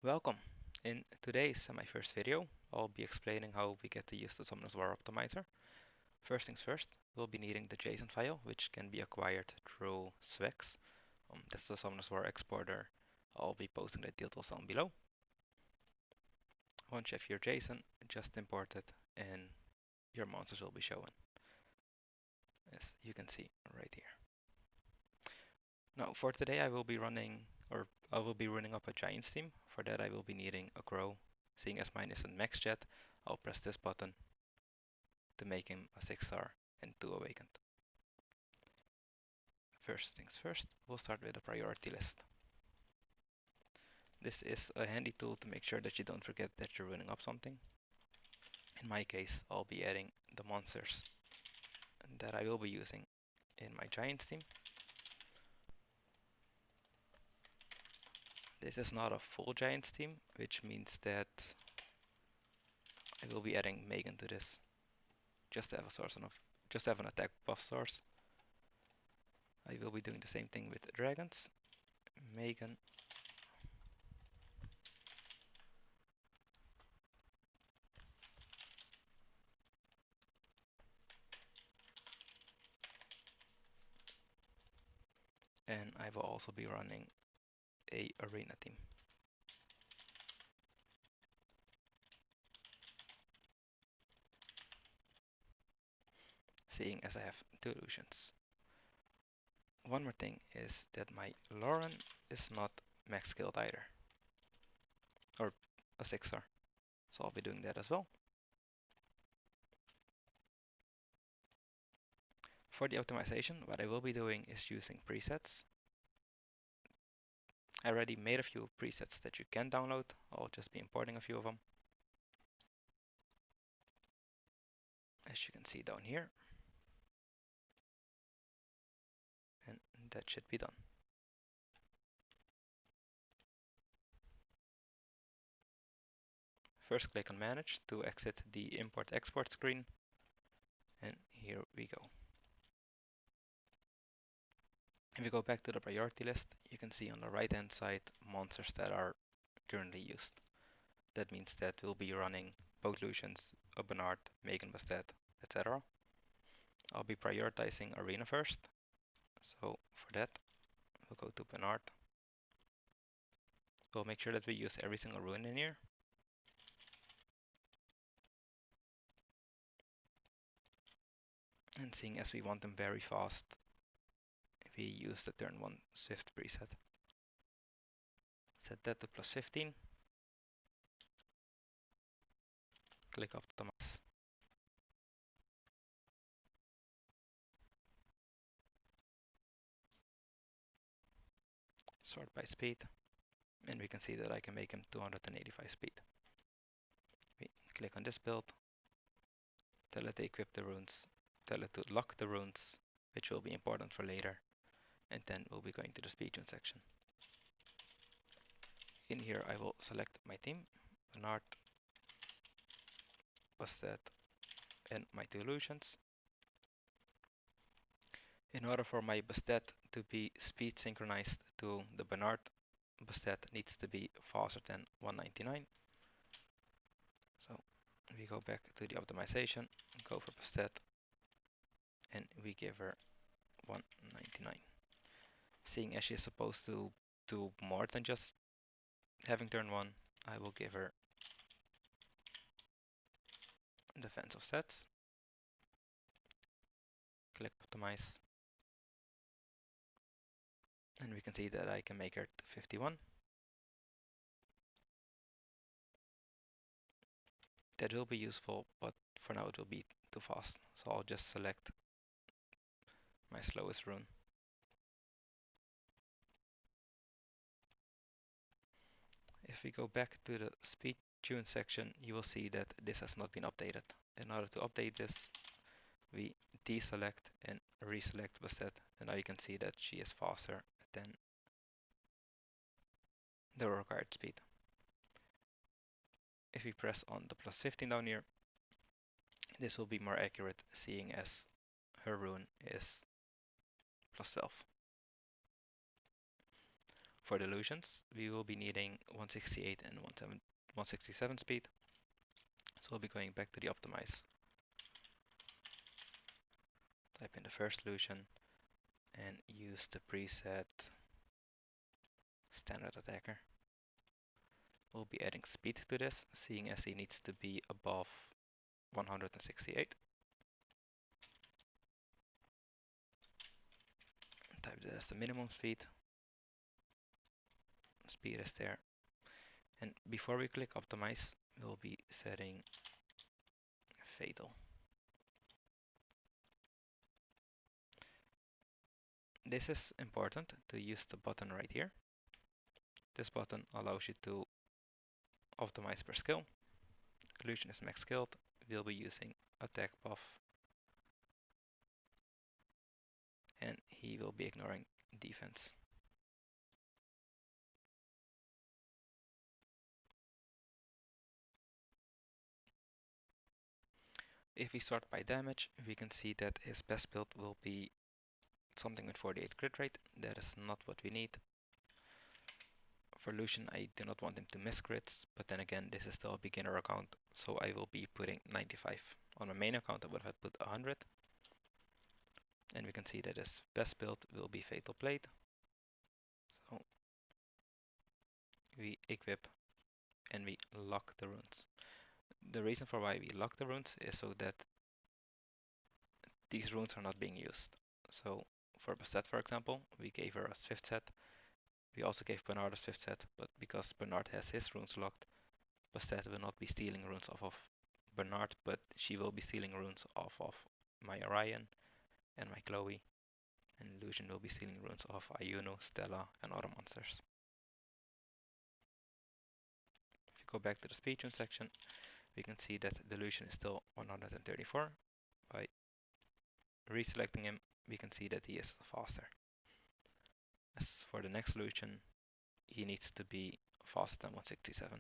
Welcome! In today's semi-first video, I'll be explaining how we get to use the Summoners War Optimizer. First things first, we'll be needing the JSON file, which can be acquired through SWOP. That's the Summoners War exporter. I'll be posting the details down below. Once you have your JSON, just import it and your monsters will be shown, as you can see right here. Now for today I will be running up a Giants team. For that I will be needing a Crow. Seeing as mine isn't max yet, I'll press this button to make him a 6-star and 2 awakened. First things first, we'll start with a priority list. This is a handy tool to make sure that you don't forget that you're running up something. In my case, I'll be adding the monsters that I will be using in my Giants team. This is not a full Giants team, which means that I will be adding Megan to this, just to have a source of, just to have an attack buff source. I will be doing the same thing with the dragons. Megan. And I will also be running a arena team. Seeing as I have 2 illusions. One more thing is that my Lauren is not max skilled either. Or a 6-star. So I'll be doing that as well. For the optimization, what I will be doing is using presets. I already made a few presets that you can download. I'll just be importing a few of them. As you can see down here. And that should be done. First click on Manage to exit the Import-Export screen. And here we go. If you go back to the priority list, you can see on the right hand side monsters that are currently used. That means that we'll be running both Lucians, a Bernard, Megan Bastet, etc. I'll be prioritizing Arena first. So for that, we'll go to Bernard. We'll make sure that we use every single rune in here. And seeing as we want them very fast, we use the turn 1 Swift preset. Set that to +15. Click Optimize. Sort by speed. And we can see that I can make him 285 speed. We click on this build. Tell it to equip the runes. Tell it to lock the runes, which will be important for later. And then we'll be going to the speed tune section. In here I will select my team, Bernard, Bastet, and my 2 illusions. In order for my Bastet to be speed synchronized to the Bernard, Bastet needs to be faster than 199. So we go back to the optimization, go for Bastet, and we give her 199. Seeing as she is supposed to do more than just having turn 1, I will give her defensive stats. Click optimize. And we can see that I can make her to 51. That will be useful, but for now it will be too fast. So I'll just select my slowest rune. If we go back to the speed tune section, you will see that this has not been updated. In order to update this, we deselect and reselect Bastet, and now you can see that she is faster than the required speed. If we press on the +15 down here, this will be more accurate, seeing as her rune is +12. For the illusions, we will be needing 168 and 167 speed. So we'll be going back to the optimize. Type in the first illusion and use the preset standard attacker. We'll be adding speed to this, seeing as he needs to be above 168. Type that as the minimum speed. Speed is there. And before we click optimize, we'll be setting fatal. This is important to use the button right here. This button allows you to optimize per skill. Illusion is max skilled. We'll be using attack buff. And he will be ignoring defense. If we sort by damage, we can see that his best build will be something with 48 crit rate. That is not what we need. For Lucian, I do not want him to miss crits, but then again, this is still a beginner account, so I will be putting 95. On my main account, I would have put 100. And we can see that his best build will be Fatal Plate. So we equip and we lock the runes. The reason for why we lock the runes is so that these runes are not being used. So for Bastet, for example, we gave her a 5th set. We also gave Bernard a 5th set, but because Bernard has his runes locked, Bastet will not be stealing runes off of Bernard, but she will be stealing runes off of my Orion and my Chloe. And Illusion will be stealing runes off Ayuno, Stella, and other monsters. If you go back to the speed rune section, we can see that the Illusion is still 134. By reselecting him, we can see that he is faster. As for the next Illusion, he needs to be faster than 167.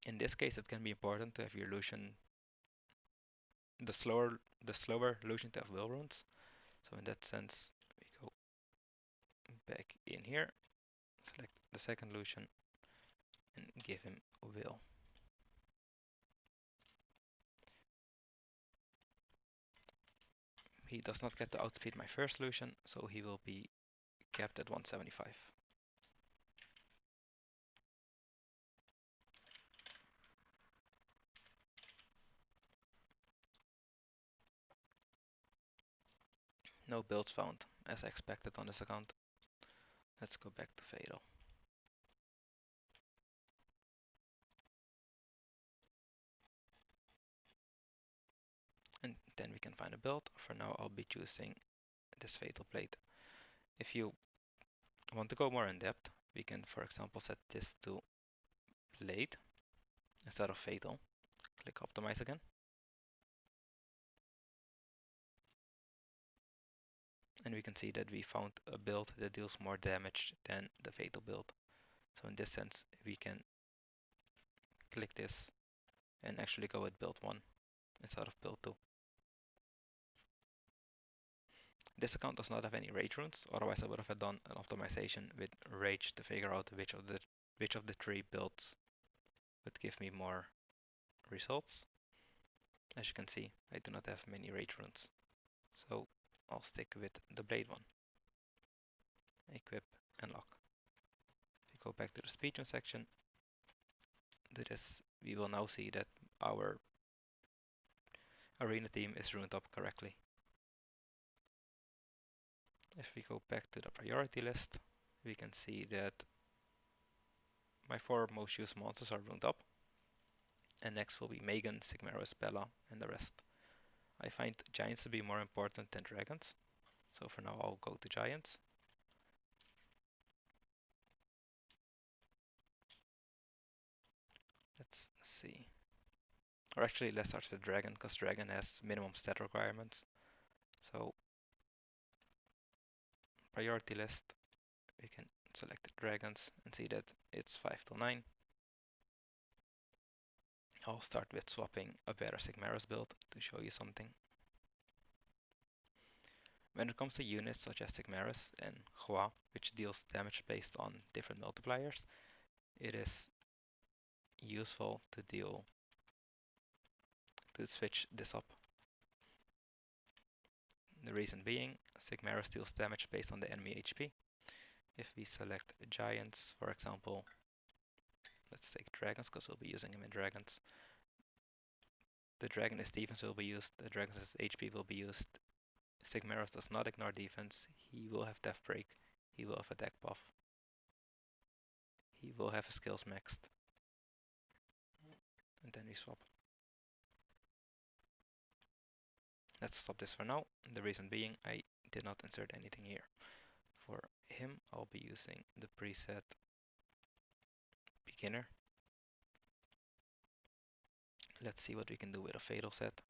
In this case, it can be important to have your Illusion, the slower Illusion to have will runes. So in that sense, we go back in here, select the second Illusion, and give him will. He does not get to outspeed my first Illusion, so he will be capped at 175. No builds found, as expected on this account. Let's go back to Fatal. And then we can find a build. For now, I'll be choosing this Fatal Plate. If you want to go more in depth, we can, for example, set this to Plate instead of Fatal. Click Optimize again. And we can see that we found a build that deals more damage than the Fatal build. So in this sense, we can click this and actually go with build 1 instead of build 2. This account does not have any rage runes, otherwise I would have done an optimization with rage to figure out which of the 3 builds would give me more results. As you can see, I do not have many rage runes, so I'll stick with the blade one. Equip and lock. If we go back to the speed rune section, we will now see that our arena team is runed up correctly. If we go back to the priority list, we can see that my 4 most used monsters are runed up. And next will be Megan, Sigmarus, Bella, and the rest. I find giants to be more important than dragons, so for now I'll go to giants. Let's see. Or actually, let's start with dragon, because dragon has minimum stat requirements. So, priority list, we can select the dragons and see that it's 5 till 9. I'll start with swapping a better Sigmarus build to show you something. When it comes to units such as Sigmarus and SWOP, which deals damage based on different multipliers, it is useful to switch this up. The reason being, Sigmarus deals damage based on the enemy HP. If we select giants, for example, let's take dragons because we'll be using him in dragons. The dragon's defense will be used, the dragon's HP will be used. Sigmarus does not ignore defense, he will have death break, he will have attack buff, he will have his skills maxed. And then we swap. Let's stop this for now. The reason being, I did not insert anything here. For him, I'll be using the preset beginner. Let's see what we can do with a fatal set.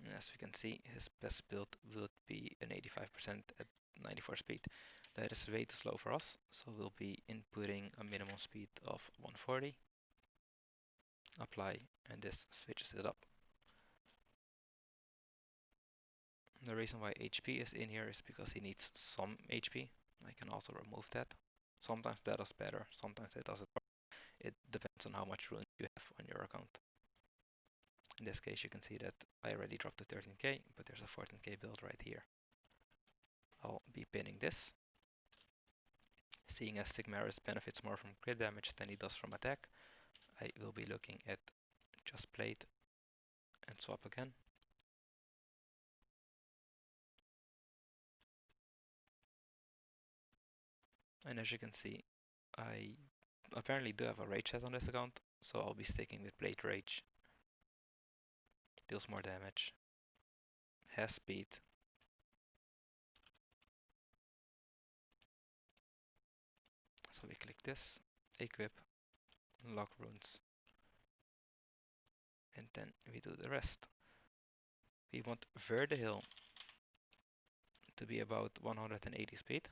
And as we can see, his best build would be an 85% at 94 speed. That is way too slow for us, so we'll be inputting a minimum speed of 140. Apply, and this switches it up. The reason why HP is in here is because he needs some HP. I can also remove that. Sometimes that is better, sometimes it doesn't. It depends on how much runes you have on your account. In this case, you can see that I already dropped to 13k, but there's a 14k build right here. I'll be pinning this. Seeing as Sigmarus benefits more from crit damage than he does from attack, I will be looking at just plate and swap again. And as you can see, I apparently do have a rage set on this account, so I'll be sticking with Blade Rage. Deals more damage, has speed. So we click this, equip, lock runes, and then we do the rest. We want Verdehill to be about 180 speed.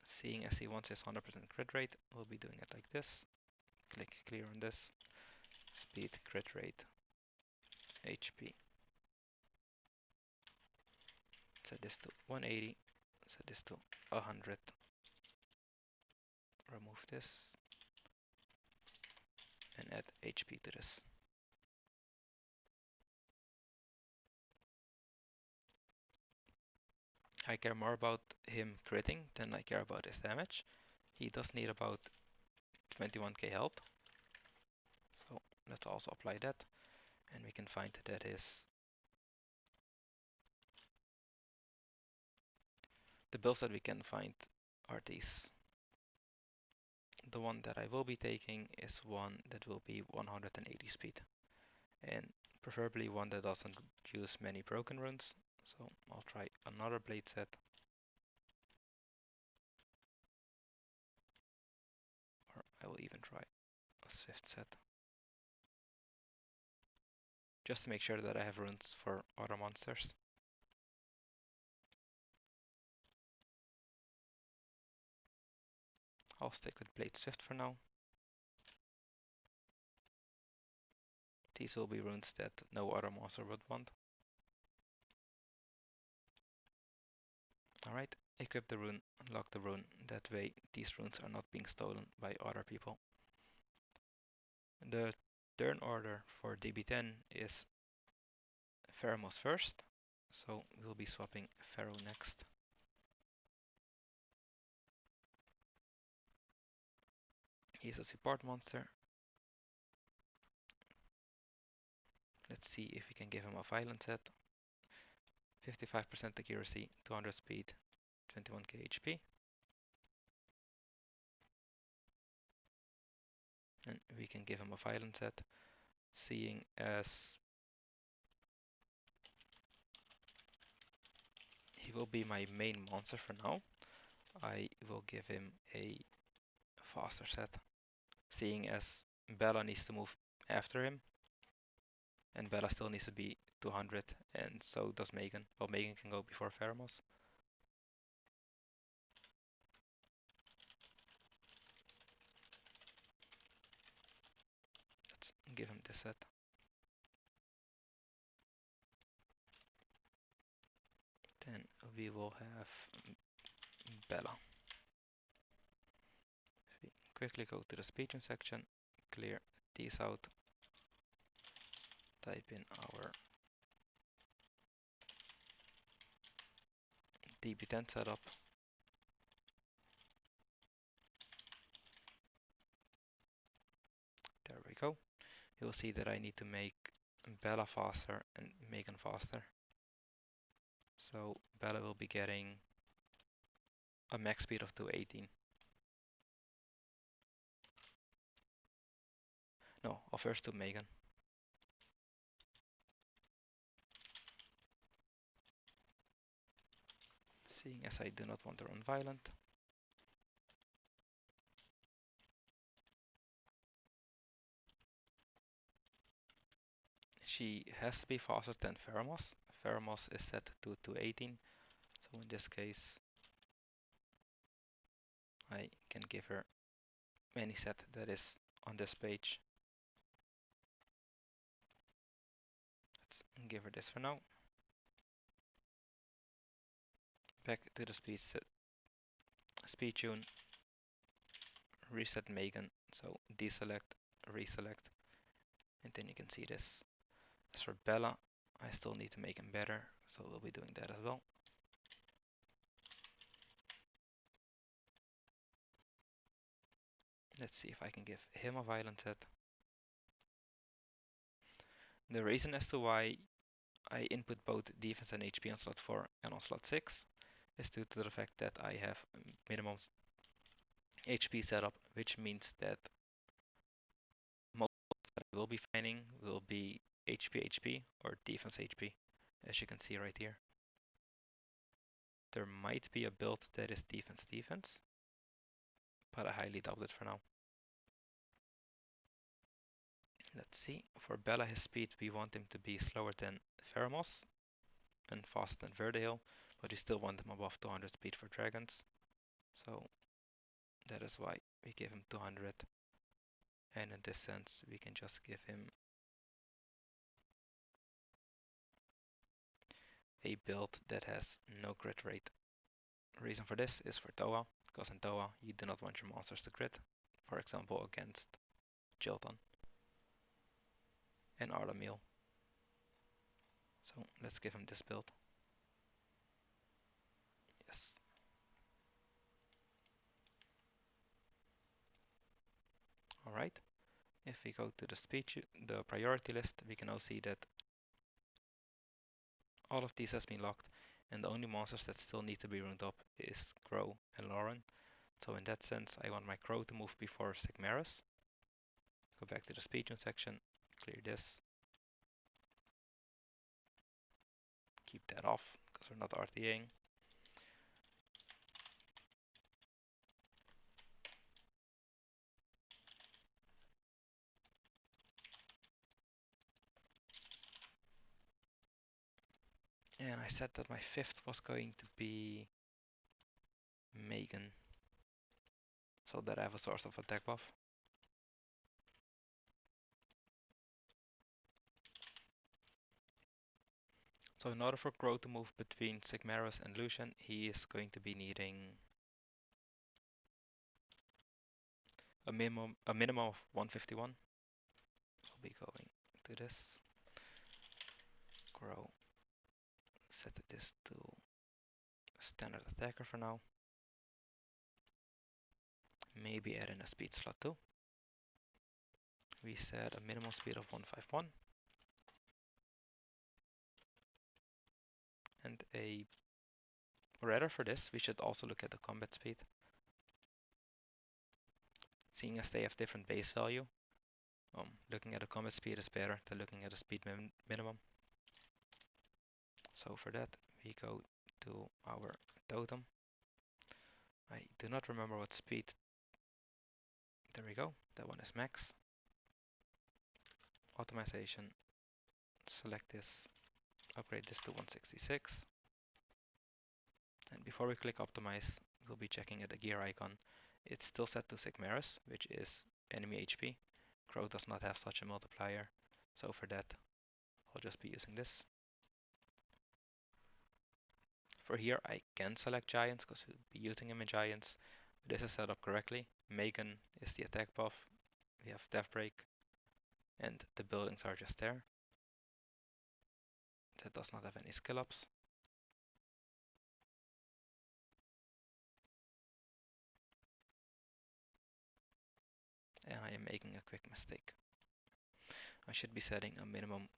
Seeing as he wants his 100% crit rate, we'll be doing it like this. Click clear on this. Speed, crit rate, HP. Set this to 180. Set this to 100. Remove this. And add HP to this. I care more about him critting than I care about his damage. He does need about 21k health. So let's also apply that. And we can find that the builds that we can find are these. The one that I will be taking is one that will be 180 speed. And preferably one that doesn't use many broken runes. So I'll try another blade set. Or I will even try a swift set. Just to make sure that I have runes for other monsters. I'll stick with Blade Swift for now. These will be runes that no other monster would want. Alright, equip the rune, unlock the rune. That way these runes are not being stolen by other people. The turn order for DB10 is Pheromos first, so we'll be swapping Pharaoh next. He's a support monster. Let's see if we can give him a violent set. 55% accuracy, 200 speed, 21k HP. And we can give him a violent set, seeing as he will be my main monster for now. I will give him a faster set, seeing as Bella needs to move after him, and Bella still needs to be 200, and so does Megan. Well, Megan can go before Pheromos. give him this set. Then we will have Bella. If we quickly go to the speech section, clear these out, type in our DB10 setup. There we go. You'll see that I need to make Bella faster and Megan faster. So Bella will be getting a max speed of 218. No, I'll first do Megan. Seeing as I do not want to run violent. She has to be faster than Pheromos. Pheromos is set to 218, so in this case I can give her any set that is on this page. Let's give her this for now. Back to the speed tune, reset Megan, so deselect, reselect, and then you can see this. As for Bella, I still need to make him better, so we'll be doing that as well. Let's see if I can give him a violent set. The reason as to why I input both defense and HP on slot 4 and on slot 6 is due to the fact that I have minimum HP setup, which means that most that I will be finding will be HP HP or defense HP, as you can see right here. There might be a build that is defense defense, but I highly doubt it for now. Let's see, for Bella his speed we want him to be slower than Pheromos and faster than Verdehill, but we still want him above 200 speed for dragons. So that is why we give him 200, and in this sense we can just give him a build that has no crit rate. Reason for this is for Toa, because in Toa you do not want your monsters to crit, for example against Jilton and Arlamil. So let's give him this build. Yes. Alright, if we go to the priority list, we can now see that all of these has been locked, and the only monsters that still need to be runed up is Crow and Lauren. So in that sense, I want my Crow to move before Sigmarus. Go back to the speed section, clear this. Keep that off, because we're not RTAing. And I said that my fifth was going to be Megan, so that I have a source of attack buff. So in order for Crow to move between Sigmarus and Lucian, he is going to be needing a minimum of 151. I'll be going to this. Crow. Set this to standard attacker for now. Maybe add in a speed slot too. We set a minimum speed of 151. And rather for this, we should also look at the combat speed. Seeing as they have different base value, looking at the combat speed is better than looking at the speed minimum. So for that, we go to our totem. I do not remember what speed. There we go, that one is max. Optimization, select this, upgrade this to 166. And before we click optimize, we'll be checking at the gear icon. It's still set to Sigmarus, which is enemy HP, Crow does not have such a multiplier, so for that I'll just be using this. For here I can select Giants because we'll be using him in Giants. But this is set up correctly. Megan is the attack buff. We have Death Break, and the buildings are just there. That does not have any skill ups. And I am making a quick mistake. I should be setting a minimum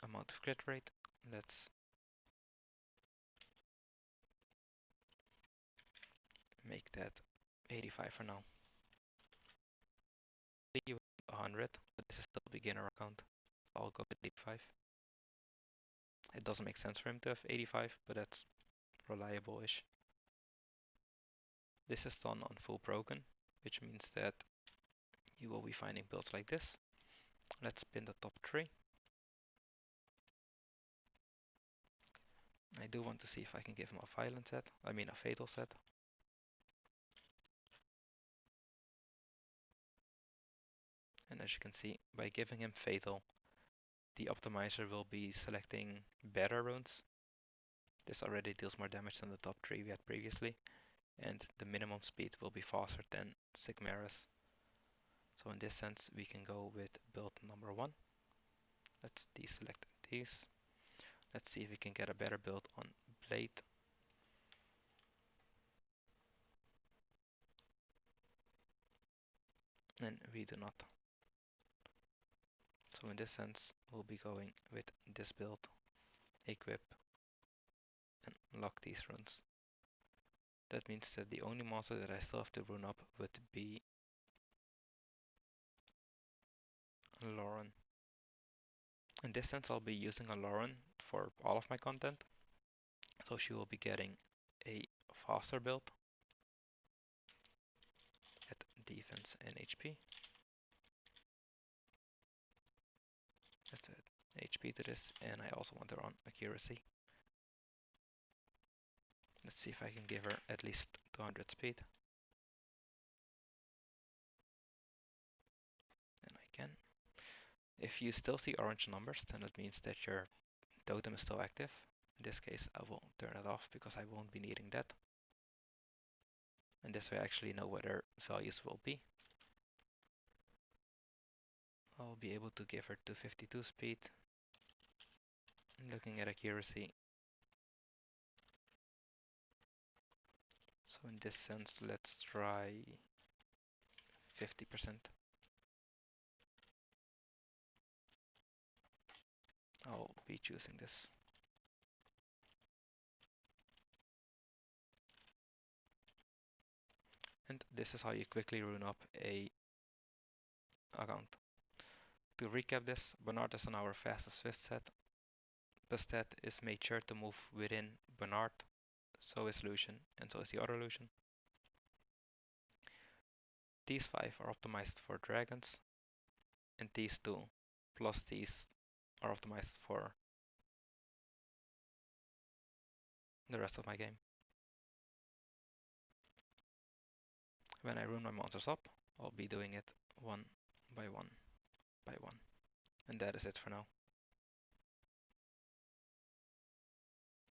amount of crit rate. Let's make that 85 for now. 100, but this is still a beginner account. So I'll go with 85. It doesn't make sense for him to have 85, but that's reliable-ish. This is done on full broken, which means that you will be finding builds like this. Let's spin the top 3. I do want to see if I can give him a violent set, a fatal set. And as you can see, by giving him fatal, the optimizer will be selecting better runes. This already deals more damage than the top 3 we had previously, and the minimum speed will be faster than Sigmarus. So in this sense, we can go with build number 1. Let's deselect these. Let's see if we can get a better build on Blade. And we do not. So in this sense, we'll be going with this build, equip, and lock these runes. That means that the only monster that I still have to rune up would be Lauren. In this sense, I'll be using a Lauren for all of my content. So she will be getting a faster build at defense and HP. Let's add HP to this, and I also want her on accuracy. Let's see if I can give her at least 200 speed. And I can. If you still see orange numbers, then it means that your totem is still active. In this case, I will turn it off because I won't be needing that. And this way I actually know what her values will be. I'll be able to give her 252 speed. Looking at accuracy. So in this sense, let's try 50%. I'll be choosing this. And this is how you quickly rune up a account. To recap this, Bernard is on our fastest Swift set. Bastet is made sure to move within Bernard, so is Lucian, and so is the other Lucian. These 5 are optimized for dragons, and these 2 plus these are optimized for the rest of my game. When I rune my monsters up, I'll be doing it one by one by one. And that is it for now.